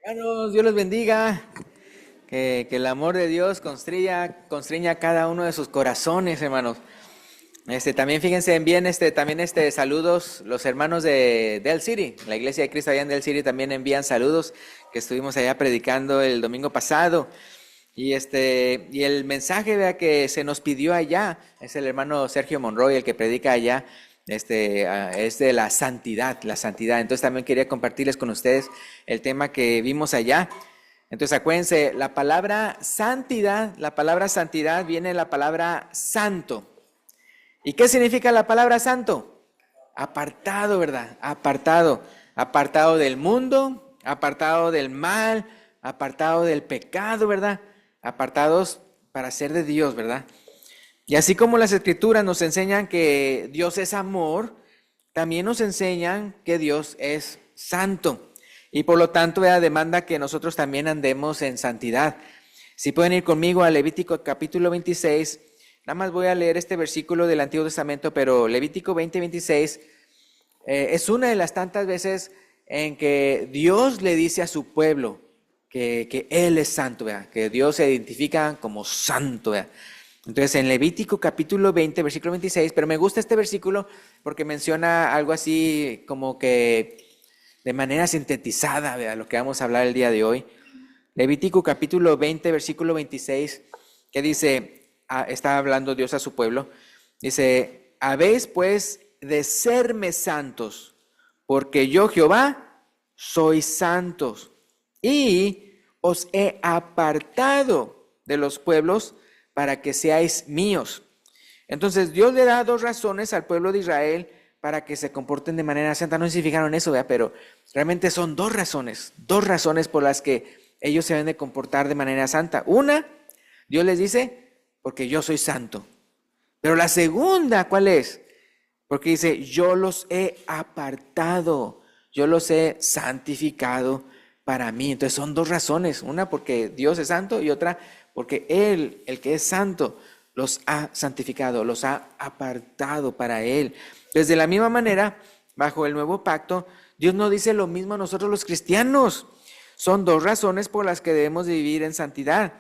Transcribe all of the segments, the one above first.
Hermanos, Dios los bendiga. Que el amor de Dios constriña cada uno de sus corazones, hermanos. También fíjense bien, también saludos, los hermanos de Del City, la iglesia de Cristo allá en Del City también envían saludos, que estuvimos allá predicando el domingo pasado. Y el mensaje, vea, que se nos pidió allá, es el hermano Sergio Monroy, el que predica allá, es de la santidad, la santidad. Entonces también quería compartirles con ustedes el tema que vimos allá. Entonces acuérdense, la palabra santidad viene de la palabra santo. ¿Y qué significa la palabra santo? Apartado, ¿verdad? Apartado. Apartado del mundo, apartado del mal, apartado del pecado, ¿verdad? Apartados para ser de Dios, ¿verdad? Y así como las escrituras nos enseñan que Dios es amor, también nos enseñan que Dios es santo. Y por lo tanto, demanda que nosotros también andemos en santidad. Si pueden ir conmigo a Levítico capítulo 26, nada más voy a leer este versículo del Antiguo Testamento, pero Levítico 20:26 es una de las tantas veces en que Dios le dice a su pueblo que Él es santo, ¿verdad? Que Dios se identifica como santo, ¿verdad? Entonces en Levítico capítulo 20, versículo 26, pero me gusta este versículo porque menciona algo así como que de manera sintetizada, ¿verdad? Lo que vamos a hablar el día de hoy. Levítico capítulo 20, versículo 26, que dice, está hablando Dios a su pueblo, dice, habéis pues de serme santos, porque yo Jehová soy santos, y os he apartado de los pueblos para que seáis míos. Entonces Dios le da dos razones al pueblo de Israel para que se comporten de manera santa. No sé si fijaron eso, ¿verdad? Pero realmente son dos razones por las que ellos se deben de comportar de manera santa. Una, Dios les dice, porque yo soy santo. Pero la segunda, ¿cuál es? Porque dice, yo los he apartado, yo los he santificado para mí. Entonces son dos razones, una porque Dios es santo y otra porque Él, el que es santo, los ha santificado, los ha apartado para Él. Entonces de la misma manera, bajo el nuevo pacto, Dios no dice lo mismo a nosotros los cristianos. Son dos razones por las que debemos de vivir en santidad,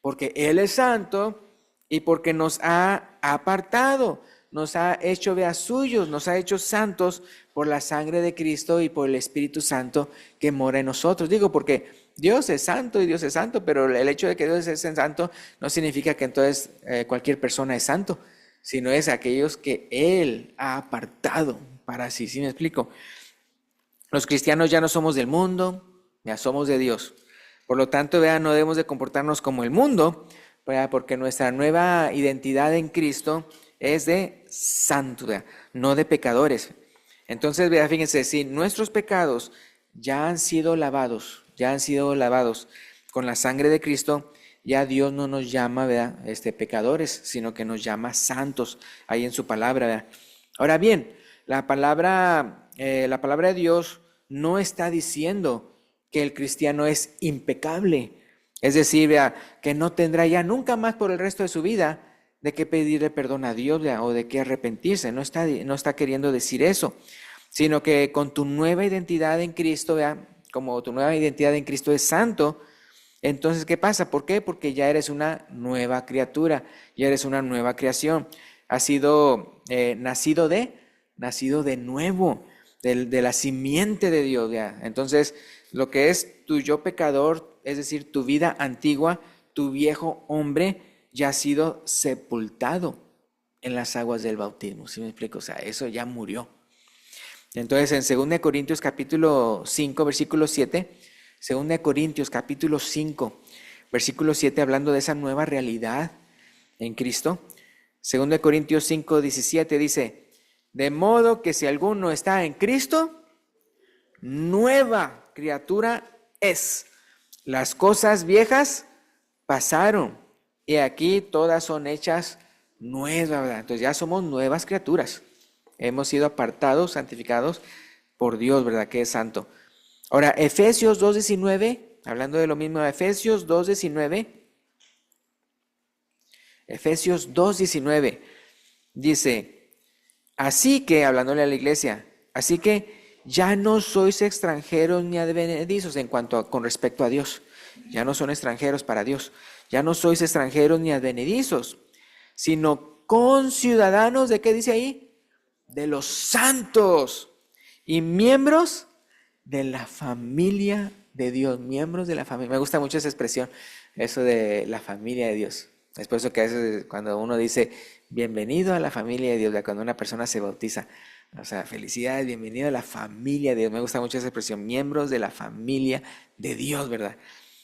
porque Él es santo y porque nos ha apartado, nos ha hecho suyos, nos ha hecho santos por la sangre de Cristo y por el Espíritu Santo que mora en nosotros. Digo, porque Dios es santo y Dios es santo, pero el hecho de que Dios es santo no significa que entonces cualquier persona es santo, sino es aquellos que Él ha apartado para sí. ¿Sí me explico? Los cristianos ya no somos del mundo, ya somos de Dios. Por lo tanto, vean, no debemos de comportarnos como el mundo, ¿verdad? Porque nuestra nueva identidad en Cristo es de santos, ¿verdad? No de pecadores. Entonces, vean, fíjense, si nuestros pecados ya han sido lavados con la sangre de Cristo, ya Dios no nos llama, ¿verdad? Pecadores, sino que nos llama santos ahí en su palabra, ¿verdad? Ahora bien, la palabra de Dios no está diciendo que el cristiano es impecable. Es decir, ¿verdad? Que no tendrá ya nunca más por el resto de su vida de qué pedirle perdón a Dios, ¿verdad? O de qué arrepentirse. No está queriendo decir eso, sino que con tu nueva identidad en Cristo, ¿verdad? Como tu nueva identidad en Cristo es santo, entonces, ¿qué pasa? ¿Por qué? Porque ya eres una nueva criatura, ya eres una nueva creación. Has sido nacido de nuevo, de la simiente de Dios, ¿ya? Entonces, lo que es tu yo pecador, es decir, tu vida antigua, tu viejo hombre, ya ha sido sepultado en las aguas del bautismo. ¿Sí me explico? O sea, eso ya murió. Entonces, en 2 Corintios capítulo 5, versículo 7, 2 Corintios capítulo 5, versículo 7, hablando de esa nueva realidad en Cristo. 2 Corintios 5, 17 dice, de modo que si alguno está en Cristo, nueva criatura es. Las cosas viejas pasaron y aquí todas son hechas nuevas, ¿verdad? Entonces ya somos nuevas criaturas. Hemos sido apartados, santificados por Dios, ¿verdad? Que es santo. Ahora, Efesios 2:19, hablando de lo mismo, Efesios 2:19, Efesios 2:19 dice, así que, hablándole a la iglesia, así que ya no sois extranjeros ni advenedizos con respecto a Dios. Ya no son extranjeros para Dios. Ya no sois extranjeros ni advenedizos, sino conciudadanos ¿de qué dice ahí? De los santos y miembros de la familia de Dios, miembros de la familia. Me gusta mucho esa expresión, eso de la familia de Dios. Es por eso que a veces cuando uno dice bienvenido a la familia de Dios, cuando una persona se bautiza, o sea, felicidades, bienvenido a la familia de Dios. Me gusta mucho esa expresión, miembros de la familia de Dios, ¿verdad?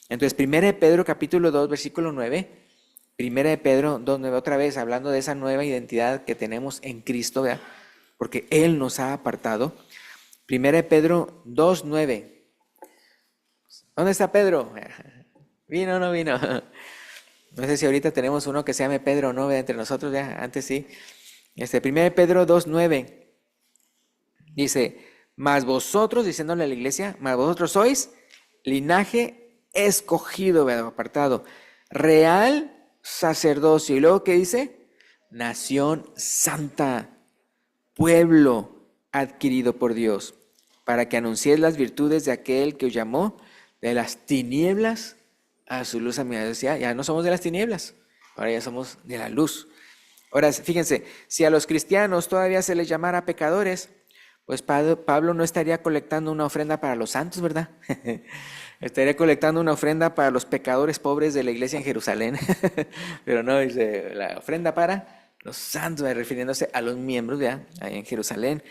Entonces, 1 de Pedro capítulo 2, versículo 9, 1 de Pedro 2, 9, otra vez hablando de esa nueva identidad que tenemos en Cristo, ¿verdad? Porque Él nos ha apartado. 1 de Pedro 2, 9. ¿Dónde está Pedro? ¿Vino o no vino? No sé si ahorita tenemos uno que se llame Pedro o no, ¿verdad? Entre nosotros, ya, antes sí. 1 de Pedro 2, 9. Dice, mas vosotros, diciéndole a la iglesia, mas vosotros sois linaje escogido, ¿verdad? Apartado, real sacerdocio. Y luego, ¿qué dice? Nación santa, pueblo adquirido por Dios, para que anunciéis las virtudes de aquel que os llamó de las tinieblas a su luz admirable. Decía, ya no somos de las tinieblas, ahora ya somos de la luz. Ahora, fíjense, si a los cristianos todavía se les llamara pecadores, pues Pablo no estaría colectando una ofrenda para los santos, ¿verdad? Estaría colectando una ofrenda para los pecadores pobres de la iglesia en Jerusalén. Pero no, dice la ofrenda para los santos, refiriéndose a los miembros, ¿verdad? Ahí en Jerusalén.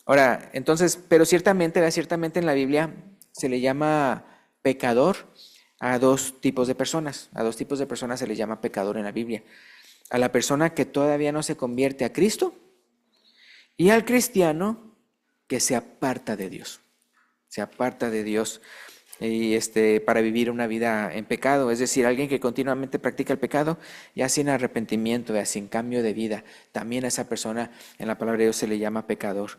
Ahora, entonces, pero ciertamente, ¿verdad? Ciertamente en la Biblia se le llama pecador a dos tipos de personas. A dos tipos de personas se le llama pecador en la Biblia. A la persona que todavía no se convierte a Cristo y al cristiano que se aparta de Dios. Se aparta de Dios y para vivir una vida en pecado, es decir, alguien que continuamente practica el pecado, ya sin arrepentimiento, ya sin cambio de vida, también a esa persona en la palabra de Dios se le llama pecador.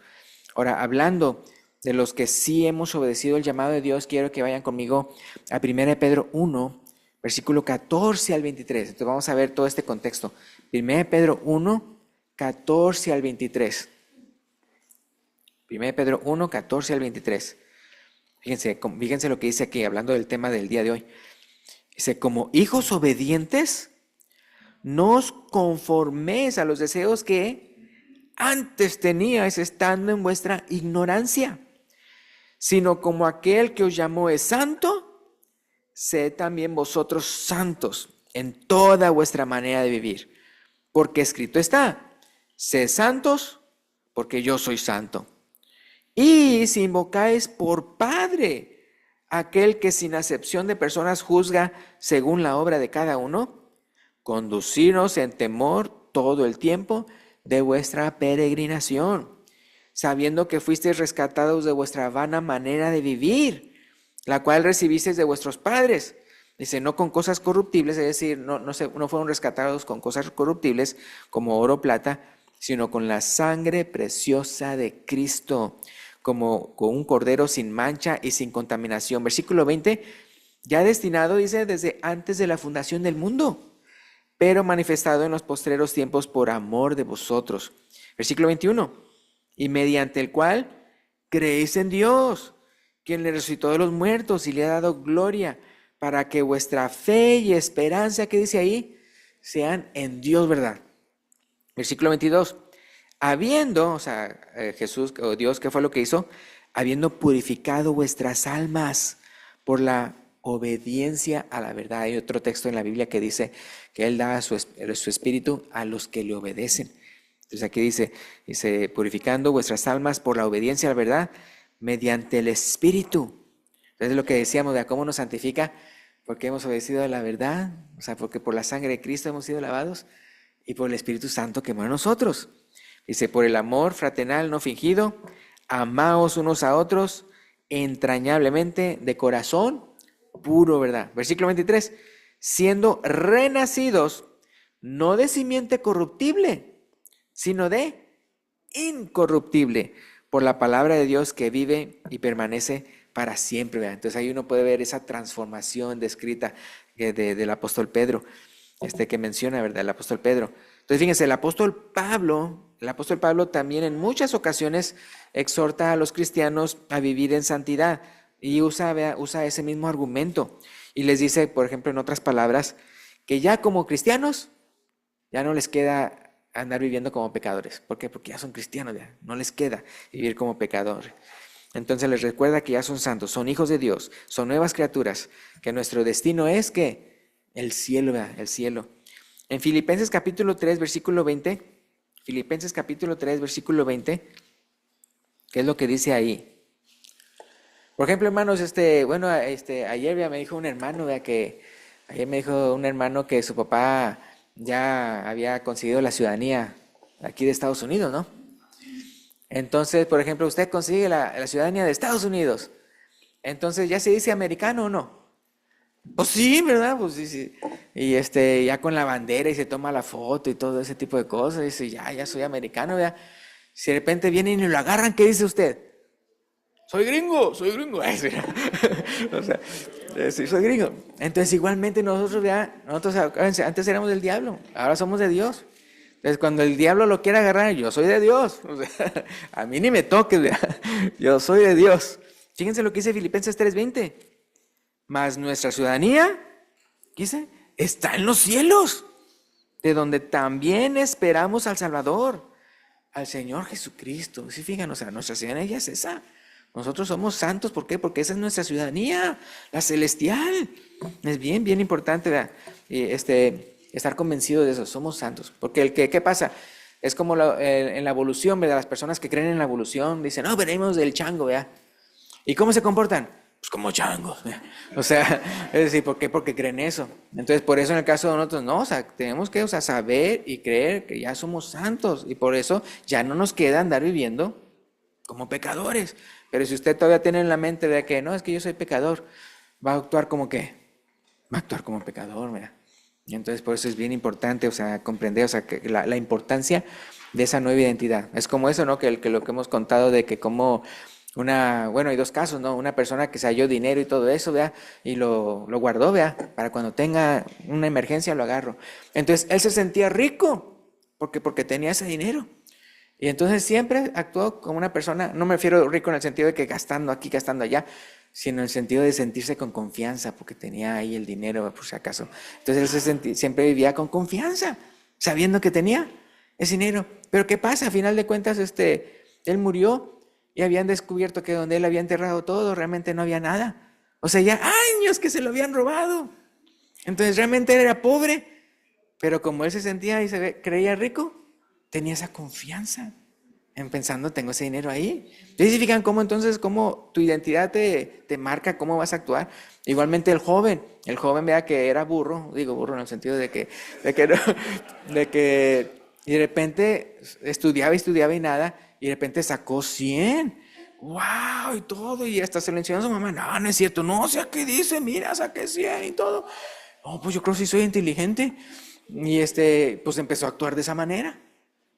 Ahora, hablando de los que sí hemos obedecido el llamado de Dios, quiero que vayan conmigo a 1 Pedro 1, versículo 14 al 23. Entonces vamos a ver todo este contexto. 1 Pedro 1, 14 al 23. 1 Pedro 1, 14 al 23. Fíjense lo que dice aquí, hablando del tema del día de hoy. Dice, como hijos obedientes, no os conforméis a los deseos que antes teníais estando en vuestra ignorancia, sino como aquel que os llamó es santo, sed también vosotros santos en toda vuestra manera de vivir. Porque escrito está, sed santos, porque yo soy santo. Y si invocáis por Padre aquel que sin acepción de personas juzga según la obra de cada uno, conduciros en temor todo el tiempo de vuestra peregrinación, sabiendo que fuisteis rescatados de vuestra vana manera de vivir, la cual recibisteis de vuestros padres. Dice, no con cosas corruptibles, es decir, no fueron rescatados con cosas corruptibles como oro o plata, sino con la sangre preciosa de Cristo, como con un cordero sin mancha y sin contaminación. Versículo 20, ya destinado, dice, desde antes de la fundación del mundo, pero manifestado en los postreros tiempos por amor de vosotros. Versículo 21, y mediante el cual creéis en Dios, quien le resucitó de los muertos y le ha dado gloria, para que vuestra fe y esperanza, ¿qué dice ahí? Sean en Dios, ¿verdad? Versículo 22, habiendo, Jesús o Dios, ¿qué fue lo que hizo? Habiendo purificado vuestras almas por la obediencia a la verdad. Hay otro texto en la Biblia que dice que Él da su espíritu a los que le obedecen. Entonces aquí dice, purificando vuestras almas por la obediencia a la verdad mediante el espíritu. Entonces es lo que decíamos de cómo nos santifica, porque hemos obedecido a la verdad, porque por la sangre de Cristo hemos sido lavados y por el Espíritu Santo que mora en nosotros. Dice, por el amor fraternal no fingido, amaos unos a otros entrañablemente de corazón puro, ¿verdad? Versículo 23, siendo renacidos, no de simiente corruptible, sino de incorruptible, por la palabra de Dios que vive y permanece para siempre, ¿verdad? Entonces ahí uno puede ver esa transformación descrita del apóstol Pedro, que menciona, ¿verdad? El apóstol Pedro. Entonces, fíjense, el apóstol Pablo también en muchas ocasiones exhorta a los cristianos a vivir en santidad y usa ese mismo argumento y les dice, por ejemplo, en otras palabras, que ya como cristianos ya no les queda andar viviendo como pecadores. ¿Por qué? Porque ya son cristianos, ya no les queda vivir como pecadores. Entonces les recuerda que ya son santos, son hijos de Dios, son nuevas criaturas, que nuestro destino es que el cielo, ¿verdad? El cielo. En Filipenses capítulo 3, versículo 20, Filipenses capítulo 3, versículo 20, ¿qué es lo que dice ahí? Por ejemplo, hermanos, ayer me dijo un hermano, ayer me dijo un hermano que su papá ya había conseguido la ciudadanía aquí de Estados Unidos, ¿no? Entonces, por ejemplo, usted consigue la ciudadanía de Estados Unidos. Entonces, ¿ya se dice americano o no? Pues sí, ¿verdad? Pues sí, sí. Y ya con la bandera y se toma la foto y todo ese tipo de cosas. Dice, ya soy americano, ¿verdad? Si de repente vienen y lo agarran, ¿qué dice usted? Soy gringo, soy gringo. Ay, sí. O sea, sí, soy gringo. Entonces, igualmente nosotros, ¿verdad? Nosotros antes éramos del diablo, ahora somos de Dios. Entonces, cuando el diablo lo quiere agarrar, yo soy de Dios. O sea, a mí ni me toques, ¿verdad? Yo soy de Dios. Fíjense lo que dice Filipenses 3:20. Mas nuestra ciudadanía, ¿qué dice? Está en los cielos, de donde también esperamos al Salvador, al Señor Jesucristo. Sí, fíjanos, o sea, nuestra ciudadanía es esa. Nosotros somos santos, ¿por qué? Porque esa es nuestra ciudadanía, la celestial. Es bien, bien importante, ¿verdad? Y estar convencido de eso, somos santos. Porque ¿qué pasa? Es como en la evolución, ¿verdad? Las personas que creen en la evolución dicen, no, venimos del chango, ¿verdad? ¿Y cómo se comportan? Pues como changos, ¿verdad? O sea, es decir, ¿por qué? Porque creen eso. Entonces, por eso en el caso de nosotros, no, o sea, tenemos que, saber y creer que ya somos santos. Y por eso ya no nos queda andar viviendo como pecadores. Pero si usted todavía tiene en la mente de que no, es que yo soy pecador, va a actuar como ¿qué? Va a actuar como pecador, ¿verdad? Y entonces por eso es bien importante, o sea, comprender, o sea, que la importancia de esa nueva identidad. Es como eso, ¿no? Que lo que hemos contado de que como hay dos casos, ¿no? Una persona que se halló dinero y todo eso, ¿verdad? Y lo guardó, ¿verdad? Para cuando tenga una emergencia lo agarro. Entonces él se sentía rico porque tenía ese dinero. Y entonces siempre actuó como una persona, no me refiero rico en el sentido de que gastando aquí, gastando allá, sino en el sentido de sentirse con confianza, porque tenía ahí el dinero, por si acaso. Entonces él siempre vivía con confianza, sabiendo que tenía ese dinero. Pero ¿qué pasa? A final de cuentas, él murió y habían descubierto que donde él había enterrado todo, realmente no había nada. O sea, ya años que se lo habían robado. Entonces realmente él era pobre, pero como él se sentía y creía rico, tenía esa confianza en pensando, tengo ese dinero ahí. Ustedes se fijan cómo tu identidad te marca cómo vas a actuar. Igualmente el joven vea que era burro, digo burro en el sentido de que y de repente estudiaba y nada, y de repente sacó 100. ¡Wow! Y todo, y hasta se lo enseñó a su mamá. No, no es cierto, no, o sea, ¿qué dice? Mira, saqué 100 y todo. No, pues yo creo que sí soy inteligente. Y pues empezó a actuar de esa manera.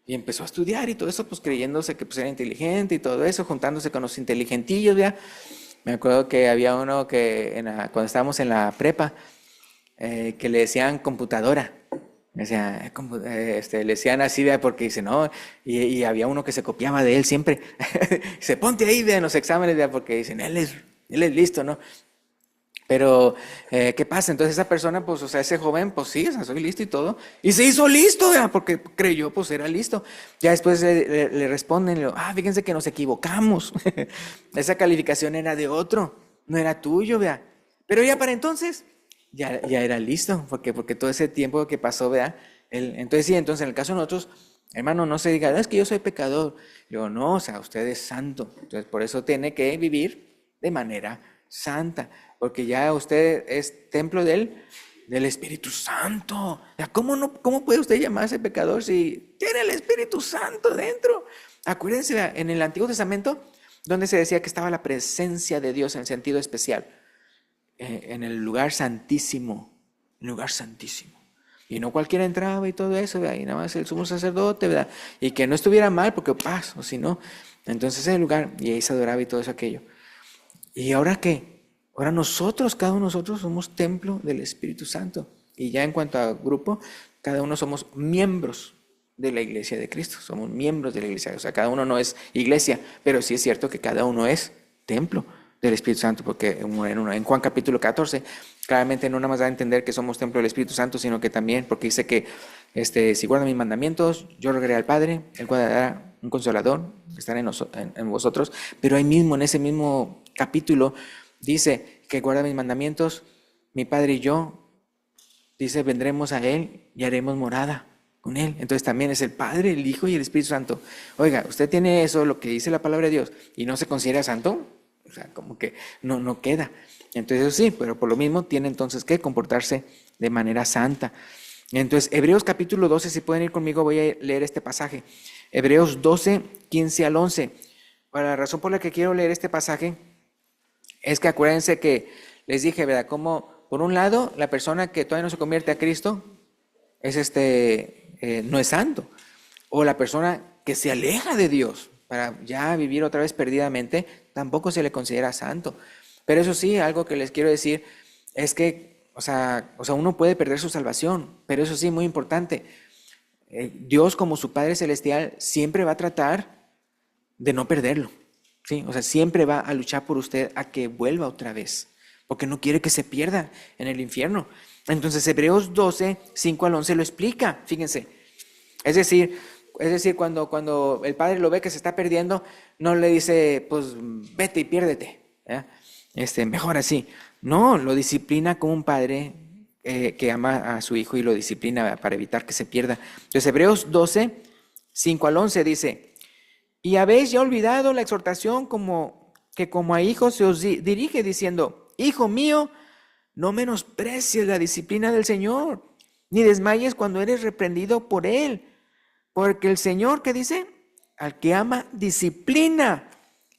Y empezó a estudiar y todo eso, pues creyéndose que pues, era inteligente y todo eso, juntándose con los inteligentillos, ¿ya? Me acuerdo que había uno que cuando estábamos en la prepa, que le decían computadora. Le decían así, ¿vea? Porque dice, no, y había uno que se copiaba de él siempre. Se ponte ahí, ¿vea? En los exámenes, ¿vea? Porque dicen, él es listo, ¿no? Pero, ¿qué pasa? Entonces esa persona, pues, o sea, ese joven, pues sí, o sea, soy listo y todo. Y se hizo listo, ¿verdad? Porque creyó, pues, era listo. Ya después le responden, fíjense que nos equivocamos. Esa calificación era de otro, no era tuyo, ¿verdad? Pero ya para entonces, ya era listo, porque todo ese tiempo que pasó, ¿verdad? Entonces en el caso de nosotros, hermano, no se diga, es que yo soy pecador. Digo, no, o sea, usted es santo. Entonces, por eso tiene que vivir de manera santa, porque ya usted es templo del Espíritu Santo. ¿Cómo puede usted llamarse pecador si tiene el Espíritu Santo dentro? Acuérdense, en el Antiguo Testamento, donde se decía que estaba la presencia de Dios en sentido especial, en el lugar santísimo, y no cualquiera entraba y todo eso, ¿verdad? Y nada más el sumo sacerdote, ¿verdad? Y que no estuviera mal, porque paz, o si no, entonces en el lugar, y ahí se adoraba y todo eso aquello. ¿Y ahora qué? Ahora nosotros, cada uno de nosotros somos templo del Espíritu Santo. Y ya en cuanto a grupo, cada uno somos miembros de la iglesia de Cristo, somos miembros de la iglesia, o sea, cada uno no es iglesia, pero sí es cierto que cada uno es templo del Espíritu Santo, porque en Juan capítulo 14, claramente no nada más da a entender que somos templo del Espíritu Santo, sino que también, porque dice que si guardan mis mandamientos, yo rogaré al Padre, el cual dará un consolador, que estará en vosotros, pero ahí mismo, en ese mismo capítulo, dice que guarda mis mandamientos, mi Padre y yo, dice, vendremos a Él y haremos morada con Él. Entonces también es el Padre, el Hijo y el Espíritu Santo. Oiga, usted tiene eso, lo que dice la palabra de Dios, y no se considera santo, o sea, como que no queda. Entonces eso sí, pero por lo mismo tiene entonces que comportarse de manera santa. Entonces, Hebreos capítulo 12, si pueden ir conmigo, voy a leer este pasaje. Hebreos 12, 15 al 11. Ahora, la razón por la que quiero leer este pasaje es que acuérdense que les dije, ¿verdad? Como por un lado, la persona que todavía no se convierte a Cristo es no es santo. O la persona que se aleja de Dios para ya vivir otra vez perdidamente, tampoco se le considera santo. Pero eso sí, algo que les quiero decir es que, o sea, uno puede perder su salvación, pero eso sí, muy importante. Dios, como su Padre Celestial, siempre va a tratar de no perderlo. ¿Sí? O sea, siempre va a luchar por usted a que vuelva otra vez, porque no quiere que se pierda en el infierno. Entonces, Hebreos 12, 5 al 11 lo explica, fíjense. Es decir, cuando el padre lo ve que se está perdiendo, no le dice, pues vete y piérdete, ¿ya? Mejor así. No, lo disciplina como un padre que ama a su hijo y lo disciplina para evitar que se pierda. Entonces, Hebreos 12, 5 al 11 dice, y habéis ya olvidado la exhortación como a hijos se os dirige diciendo, hijo mío, no menosprecies la disciplina del Señor, ni desmayes cuando eres reprendido por Él. Porque el Señor, ¿qué dice? Al que ama, disciplina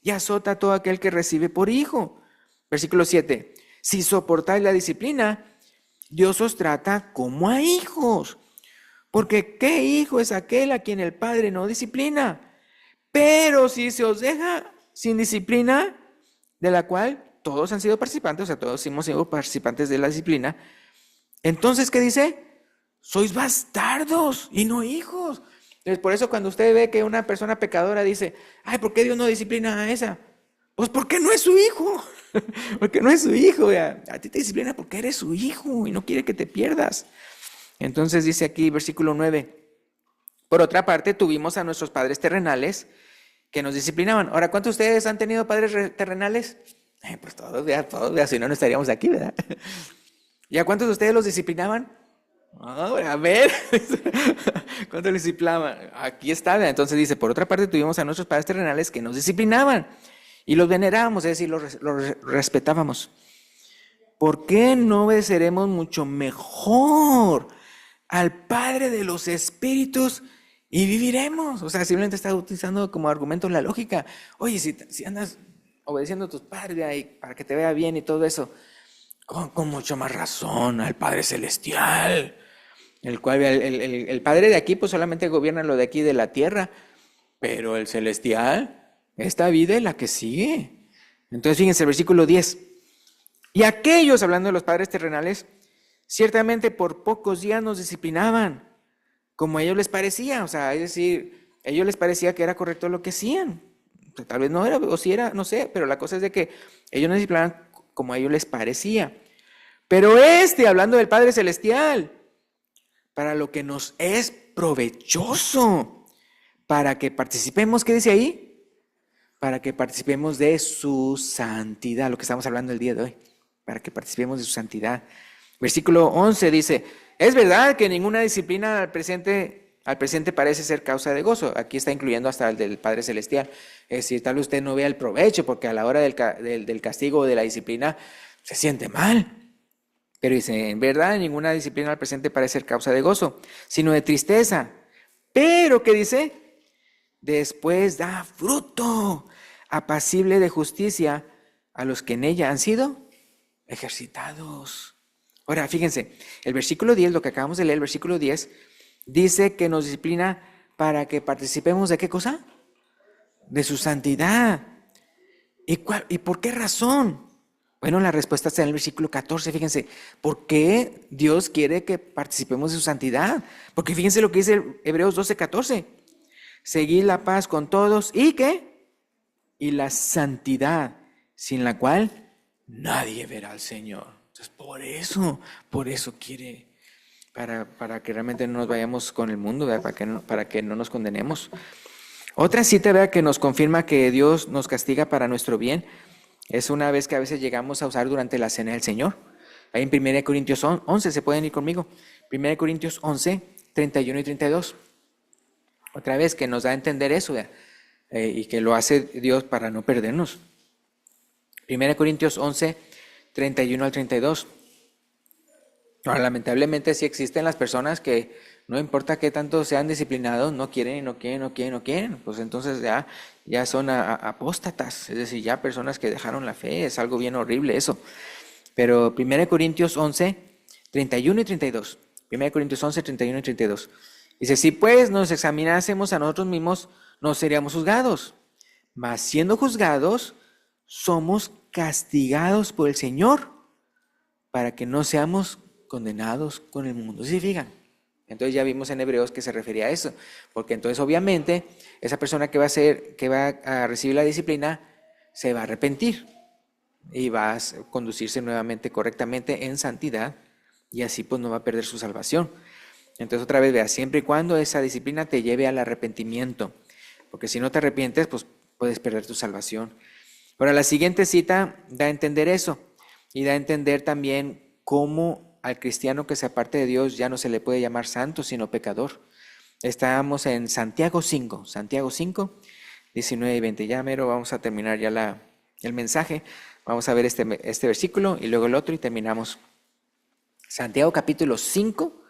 y azota a todo aquel que recibe por hijo. Versículo 7. Si soportáis la disciplina, Dios os trata como a hijos. Porque ¿qué hijo es aquel a quien el Padre no disciplina? Pero si se os deja sin disciplina, de la cual todos han sido participantes, o sea, todos hemos sido participantes de la disciplina, entonces, ¿qué dice? Sois bastardos y no hijos. Entonces, por eso cuando usted ve que una persona pecadora dice, ay, ¿por qué Dios no disciplina a esa? Pues porque no es su hijo, porque no es su hijo, ya. A ti te disciplina porque eres su hijo y no quiere que te pierdas. Entonces dice aquí, versículo 9, por otra parte tuvimos a nuestros padres terrenales que nos disciplinaban. Ahora, ¿cuántos de ustedes han tenido padres terrenales? Pues todos, ya, si no, no estaríamos aquí, ¿verdad? ¿Y a cuántos de ustedes los disciplinaban? A ver, ¿cuánto les disciplinaban? Aquí está, entonces dice, por otra parte tuvimos a nuestros padres terrenales que nos disciplinaban y los venerábamos, es decir, los respetábamos. ¿Por qué no obedeceremos mucho mejor al Padre de los Espíritus y viviremos? O sea, simplemente está utilizando como argumento la lógica. Oye, si andas obedeciendo a tus padres para que te vea bien y todo eso, con mucho más razón al Padre Celestial, el cual el Padre de aquí pues solamente gobierna lo de aquí de la tierra, pero el Celestial, esta vida es la que sigue. Entonces fíjense el versículo 10. Y aquellos, hablando de los padres terrenales, ciertamente por pocos días nos disciplinaban, como a ellos les parecía, o sea, es decir, a ellos les parecía que era correcto lo que hacían. O sea, tal vez no era, o si era, no sé, pero la cosa es de que ellos nos disciplinaban como a ellos les parecía. Pero hablando del Padre Celestial, para lo que nos es provechoso, para que participemos, ¿qué dice ahí? Para que participemos de su santidad, lo que estamos hablando el día de hoy, para que participemos de su santidad. Versículo 11 dice, es verdad que ninguna disciplina al presente parece ser causa de gozo. Aquí está incluyendo hasta el del Padre Celestial. Es decir, tal vez usted no vea el provecho, porque a la hora del castigo o de la disciplina se siente mal. Pero dice, en verdad, ninguna disciplina al presente parece ser causa de gozo, sino de tristeza. Pero, ¿qué dice? Después da fruto apacible de justicia a los que en ella han sido ejercitados. Ahora, fíjense, el versículo 10, lo que acabamos de leer, el versículo 10, dice que nos disciplina para que participemos ¿de qué cosa? De su santidad. ¿Y por qué razón? Bueno, la respuesta está en el versículo 14, fíjense, ¿por qué Dios quiere que participemos de su santidad? Porque fíjense lo que dice Hebreos 12:14, seguid la paz con todos, ¿y qué? Y la santidad, sin la cual nadie verá al Señor. Entonces, por eso quiere, para que realmente no nos vayamos con el mundo, ¿verdad? Para que no nos condenemos. Otra cita, ¿verdad?, que nos confirma que Dios nos castiga para nuestro bien, es una vez que a veces llegamos a usar durante la cena del Señor. Ahí en 1 Corintios 11, se pueden ir conmigo. 1 Corintios 11, 31 y 32. Otra vez que nos da a entender eso, ¿verdad? Y que lo hace Dios para no perdernos. 1 Corintios 11, 31 al 32. Ahora, lamentablemente sí existen las personas que no importa qué tanto sean disciplinados, no quieren y no quieren, no quieren, no quieren. Pues entonces ya son apóstatas, es decir, ya personas que dejaron la fe, es algo bien horrible eso. Pero 1 Corintios 11, 31 y 32. 1 Corintios 11, 31 y 32. Dice, si pues nos examinásemos a nosotros mismos, no seríamos juzgados. Mas siendo juzgados, somos castigados por el Señor para que no seamos condenados con el mundo. ¿Sí fijan? Entonces ya vimos en Hebreos que se refería a eso, porque entonces obviamente esa persona que va a recibir la disciplina se va a arrepentir y va a conducirse nuevamente correctamente en santidad y así pues no va a perder su salvación. Entonces otra vez vea, siempre y cuando esa disciplina te lleve al arrepentimiento, porque si no te arrepientes pues puedes perder tu salvación. Ahora la siguiente cita da a entender eso y da a entender también cómo al cristiano que se aparte de Dios ya no se le puede llamar santo, sino pecador. Estamos en Santiago 5, 19 y 20. Ya mero vamos a terminar ya el mensaje. Vamos a ver este versículo y luego el otro y terminamos. Santiago capítulo 5,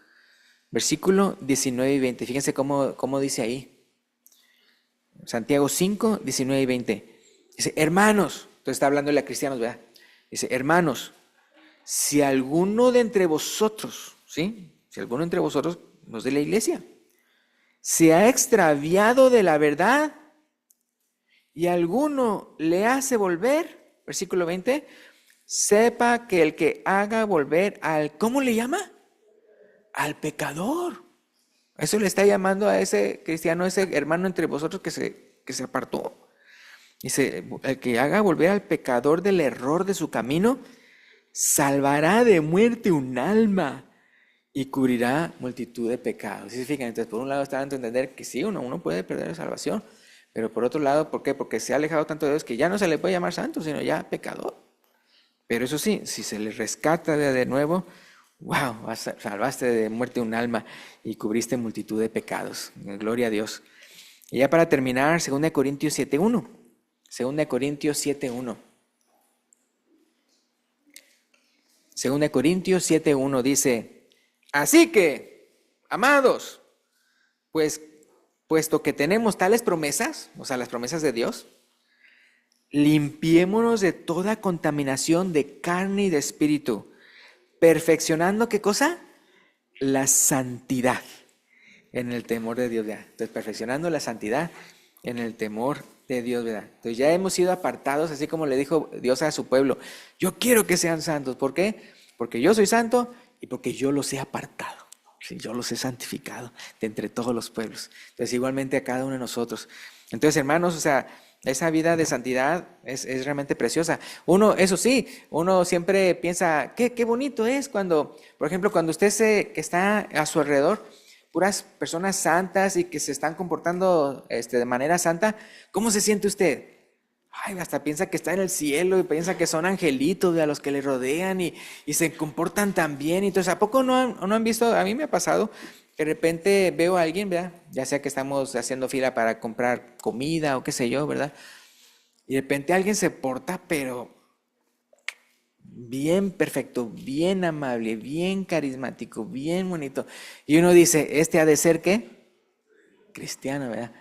versículo 19 y 20. Fíjense cómo dice ahí. Santiago 5, 19 y 20. Dice, hermanos, entonces está hablando a cristianos, ¿verdad? Dice, hermanos, si alguno de entre vosotros, ¿sí? Si alguno entre vosotros, los de la iglesia, se ha extraviado de la verdad y alguno le hace volver, versículo 20, sepa que el que haga volver ¿cómo le llama? Al pecador. Eso le está llamando a ese cristiano, ese hermano entre vosotros que se apartó. Dice, el que haga volver al pecador del error de su camino, salvará de muerte un alma y cubrirá multitud de pecados. ¿Sí se fijan? Entonces, por un lado está dando a entender que sí, uno puede perder la salvación, pero por otro lado, ¿por qué? Porque se ha alejado tanto de Dios que ya no se le puede llamar santo, sino ya pecador. Pero eso sí, si se le rescata de nuevo, wow, salvaste de muerte un alma y cubriste multitud de pecados. Gloria a Dios. Y ya para terminar, 2 Corintios 7:1. 2 Corintios 7:1. 2 Corintios 7:1 dice, así que, amados, pues puesto que tenemos tales promesas, o sea, las promesas de Dios, limpiémonos de toda contaminación de carne y de espíritu, perfeccionando, ¿qué cosa? La santidad en el temor de Dios, ¿verdad? Entonces, perfeccionando la santidad en el temor de Dios, ¿verdad? Entonces ya hemos sido apartados, así como le dijo Dios a su pueblo, yo quiero que sean santos. ¿Por qué? Porque yo soy santo y porque yo los he apartado. Sí, yo los he santificado de entre todos los pueblos. Entonces igualmente a cada uno de nosotros. Entonces, hermanos, o sea, esa vida de santidad es realmente preciosa. Eso sí, uno siempre piensa, qué bonito es cuando, por ejemplo, cuando usted que está a su alrededor, puras personas santas y que se están comportando de manera santa, ¿cómo se siente usted? Ay, hasta piensa que está en el cielo y piensa que son angelitos a los que le rodean y se comportan tan bien. Entonces, ¿a poco no han visto? A mí me ha pasado que de repente veo a alguien, ¿verdad? Ya sea que estamos haciendo fila para comprar comida o qué sé yo, ¿verdad? Y de repente alguien se porta, pero bien perfecto, bien amable, bien carismático, bien bonito. Y uno dice, ha de ser, ¿qué? Cristiano, ¿verdad?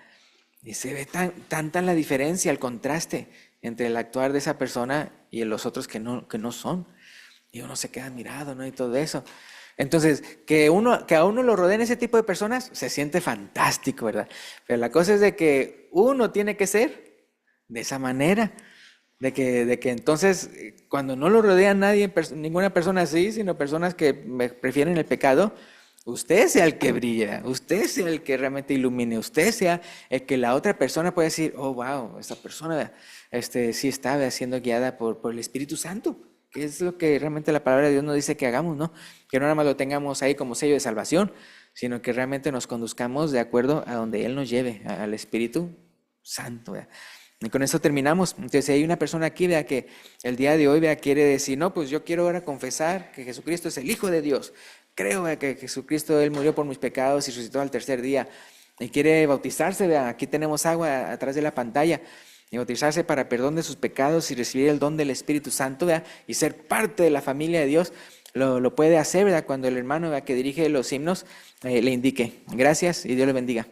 Y se ve tanta la diferencia, el contraste entre el actuar de esa persona y los otros que no son. Y uno se queda admirado, ¿no? Y todo eso. Entonces, que a uno lo rodeen ese tipo de personas, se siente fantástico, ¿verdad? Pero la cosa es de que uno tiene que ser de esa manera. De que entonces, cuando no lo rodea nadie, ninguna persona así, sino personas que prefieren el pecado, usted sea el que brille, usted sea el que realmente ilumine, usted sea el que la otra persona pueda decir, oh, wow, esta persona sí está siendo guiada por el Espíritu Santo, que es lo que realmente la palabra de Dios nos dice que hagamos, ¿no? Que no nada más lo tengamos ahí como sello de salvación, sino que realmente nos conduzcamos de acuerdo a donde Él nos lleve, al Espíritu Santo, ¿verdad? Y con eso terminamos. Entonces, si hay una persona aquí, vea, que el día de hoy, vea, quiere decir, no, pues yo quiero ahora confesar que Jesucristo es el Hijo de Dios. Creo, vea, que Jesucristo, Él murió por mis pecados y resucitó al tercer día. Y quiere bautizarse, vea, aquí tenemos agua atrás de la pantalla. Y bautizarse para perdón de sus pecados y recibir el don del Espíritu Santo, vea, y ser parte de la familia de Dios. Lo puede hacer, ¿verdad? Cuando el hermano, vea, que dirige los himnos le indique. Gracias y Dios le bendiga.